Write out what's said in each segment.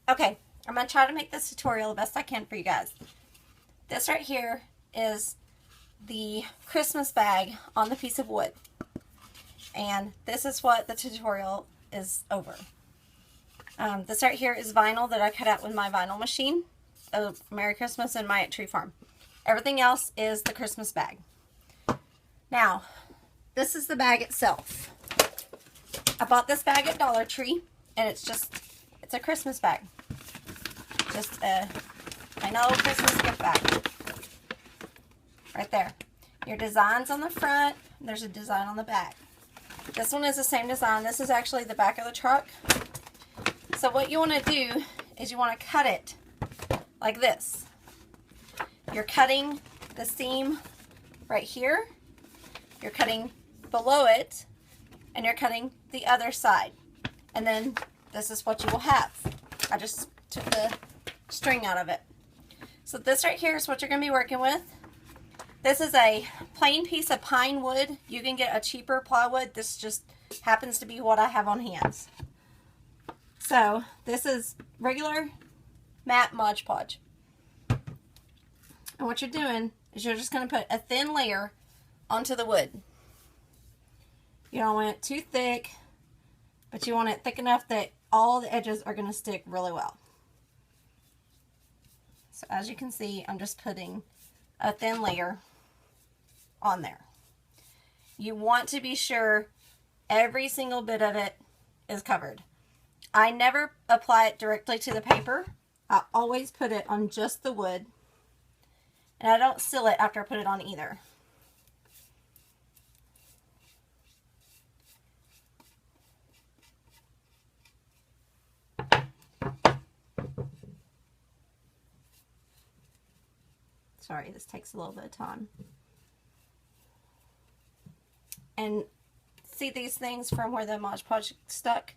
Okay, I'm going to try to make this tutorial the best I can for you guys. This right here is the Christmas bag on the piece of wood. And this is what the tutorial is over. This right here is vinyl that I cut out with my vinyl machine. Merry Christmas and Maya Tree Farm. Everything else is the Christmas bag. Now, this is the bag itself. I bought this bag at Dollar Tree, and it's a Christmas bag. Just a plain old Christmas gift bag. Right there. Your design's on the front, and there's a design on the back. This one is the same design. This is actually the back of the truck. So what you want to do is you want to cut it like this. You're cutting the seam right here. You're cutting below it, and you're cutting the other side. And then this is what you will have. I just took the string out of it. So this right here is what you're going to be working with. This is a plain piece of pine wood. You can get a cheaper plywood. This just happens to be what I have on hand. So this is regular matte Mod Podge. And what you're doing is you're just going to put a thin layer onto the wood. You don't want it too thick, but you want it thick enough that all the edges are going to stick really well. So as you can see, I'm just putting a thin layer on there. You want to be sure every single bit of it is covered. I never apply it directly to the paper. I always put it on just the wood, and I don't seal it after I put it on either. Sorry, this takes a little bit of time. And see these things from where the Mod Podge stuck?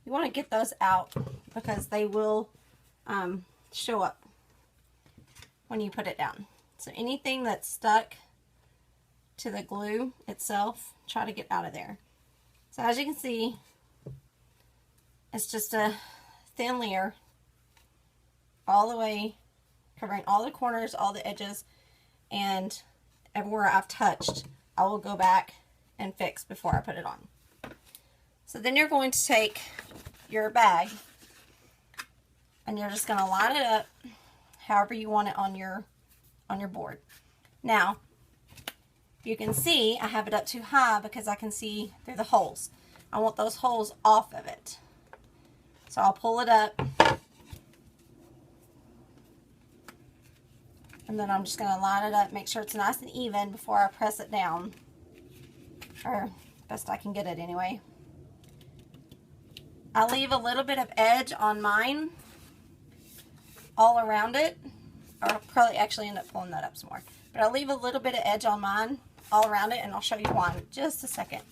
You want to get those out because they will show up when you put it down. So anything that's stuck to the glue itself, try to get out of there. So as you can see, it's just a thin layer all the way, covering all the corners, all the edges, and everywhere I've touched, I will go back and fix before I put it on. So then you're going to take your bag and you're just going to line it up however you want it on your board. Now, you can see I have it up too high because I can see through the holes. I want those holes off of it. So I'll pull it up. And then I'm just going to line it up, make sure it's nice and even before I press it down. Or best I can get it anyway. I leave a little bit of edge on mine all around it. Or I'll probably actually end up pulling that up some more. But I'll leave a little bit of edge on mine all around it, and I'll show you why in just a second.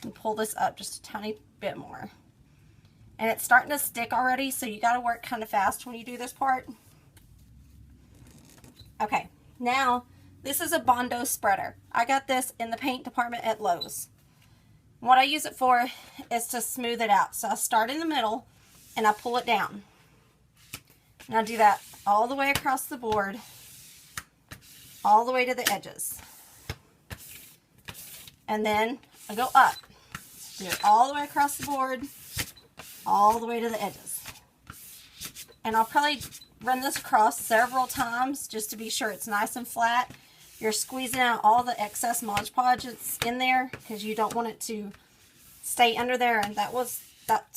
And pull this up just a tiny bit more. And it's starting to stick already, so you got to work kind of fast when you do this part. Okay, now this is a Bondo spreader. I got this in the paint department at Lowe's. What I use it for is to smooth it out. So I start in the middle and I pull it down. And I do that all the way across the board, all the way to the edges. And then I go up. Do it all the way across the board, all the way to the edges. And I'll probably run this across several times just to be sure it's nice and flat. You're squeezing out all the excess Mod Podge that's in there because you don't want it to stay under there, and that's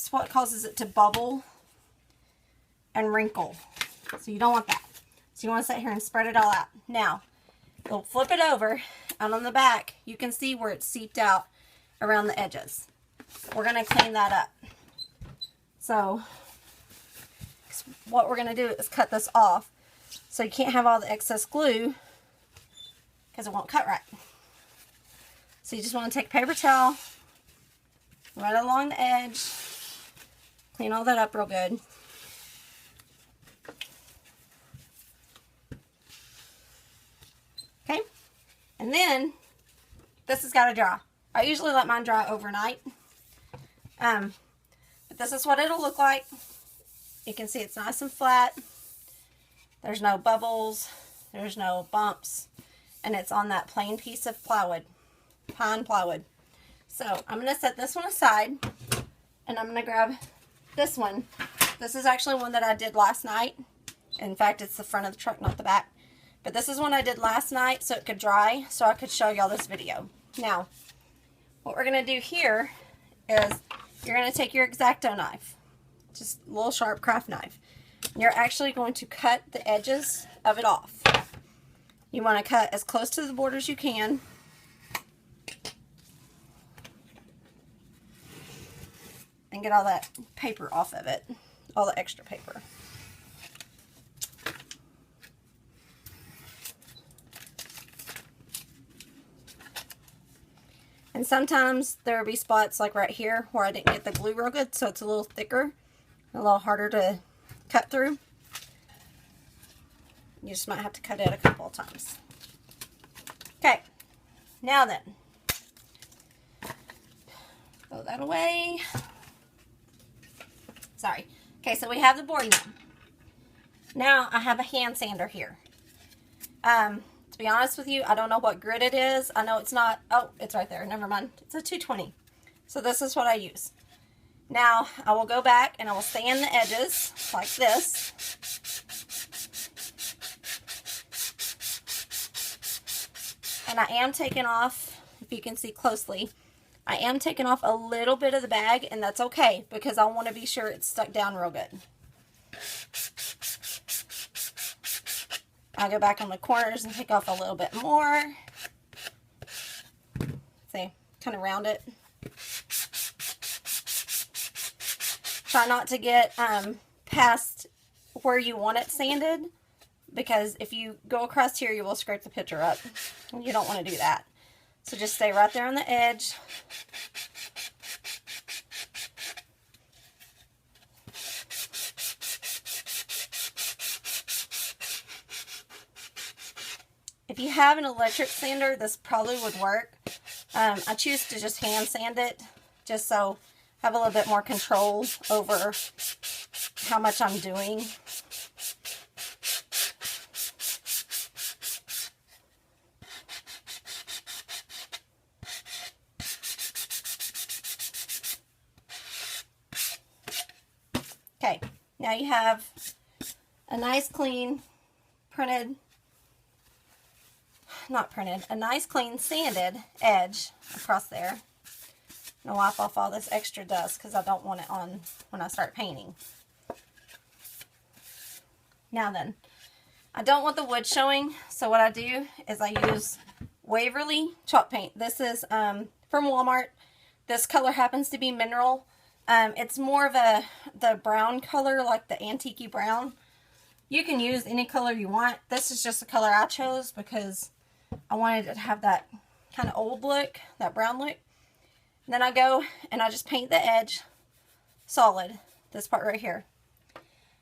what causes it to bubble and wrinkle. So you don't want that. So you want to sit here and spread it all out. Now, we'll flip it over, and on the back you can see where it's seeped out around the edges. We're going to clean that up. So what we're going to do is cut this off so you can't have all the excess glue because it won't cut right. So you just want to take a paper towel, run it along the edge, clean all that up real good. Okay, and then this has got to dry. I usually let mine dry overnight, but this is what it'll look like You can see it's nice and flat. There's no bubbles. There's no bumps. And it's on that plain piece of plywood, pine plywood. So I'm going to set this one aside, and I'm going to grab this one. This is actually one that I did last night. In fact, it's the front of the truck, not the back. But this is one I did last night so it could dry, so I could show y'all this video. Now, what we're going to do here is you're going to take your X-Acto knife, just a little sharp craft knife. And you're actually going to cut the edges of it off. You want to cut as close to the border as you can. And get all that paper off of it, all the extra paper. And sometimes there will be spots like right here where I didn't get the glue real good, so it's a little thicker, a little harder to cut through. You just might have to cut it a couple of times. Okay, now then, throw that away. Sorry. Okay, so we have the board now. Now I have a hand sander here. To be honest with you, I don't know what grit it is. I know it's not, oh, it's right there. Never mind. It's a 220. So this is what I use. Now I will go back and I will sand the edges like this. And I am taking off, if you can see closely, I am taking off a little bit of the bag, and that's okay because I want to be sure it's stuck down real good. I'll go back on the corners and take off a little bit more. See, kind of round it. Try not to get past where you want it sanded, because if you go across here, you will scrape the picture up. You don't want to do that. So just stay right there on the edge. If you have an electric sander, this probably would work. I choose to just hand sand it, just so I have a little bit more control over how much I'm doing. Okay, now you have a nice clean a nice clean sanded edge across there. I'm going to wipe off all this extra dust because I don't want it on when I start painting. Now then, I don't want the wood showing, so what I do is I use Waverly chalk paint. This is from Walmart. This color happens to be mineral. It's more of the brown color, like the antique brown. You can use any color you want. This is just the color I chose because I wanted it to have that kind of old look, that brown look. And then I go and I just paint the edge solid, this part right here.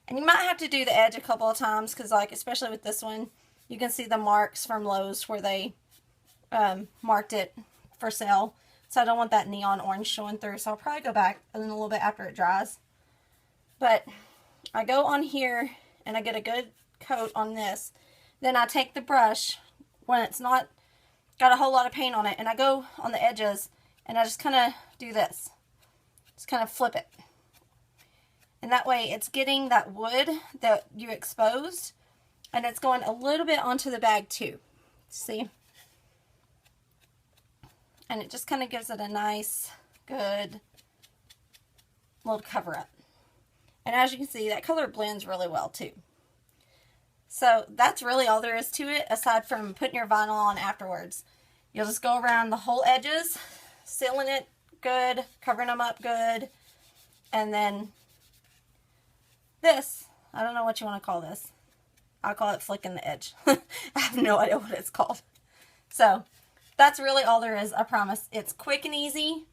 And you might have to do the edge a couple of times because, like, especially with this one, you can see the marks from Lowe's where they marked it for sale. So I don't want that neon orange showing through. So I'll probably go back a little bit after it dries. But I go on here and I get a good coat on this. Then I take the brush when it's not got a whole lot of paint on it, and I go on the edges and I just kind of do this. Just kind of flip it. And that way it's getting that wood that you exposed, and it's going a little bit onto the bag too. See? And it just kind of gives it a nice, good little cover up. And as you can see, that color blends really well too. So that's really all there is to it, aside from putting your vinyl on afterwards. You'll just go around the whole edges, sealing it good, covering them up good, and then this, I don't know what you want to call this. I'll call it flicking the edge. I have no idea what it's called. So that's really all there is, I promise. It's quick and easy.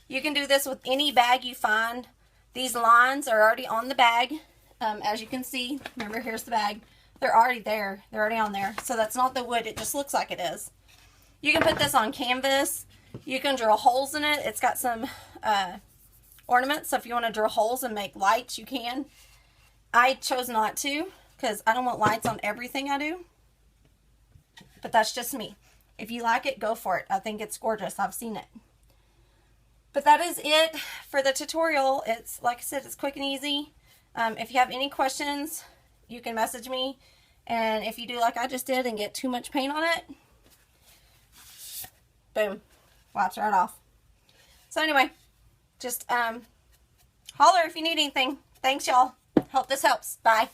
You can do this with any bag you find. These lines are already on the bag. As you can see, remember, here's the bag. They're already there. They're already on there. So that's not the wood. It just looks like it is. You can put this on canvas. You can drill holes in it. It's got some ornaments. So if you want to drill holes and make lights, you can. I chose not to because I don't want lights on everything I do. But that's just me. If you like it, go for it. I think it's gorgeous. I've seen it. But that is it for the tutorial. It's, like I said, it's quick and easy. If you have any questions, you can message me. And if you do like I just did and get too much paint on it, boom, wipes right off. So anyway, just holler if you need anything. Thanks, y'all. Hope this helps. Bye.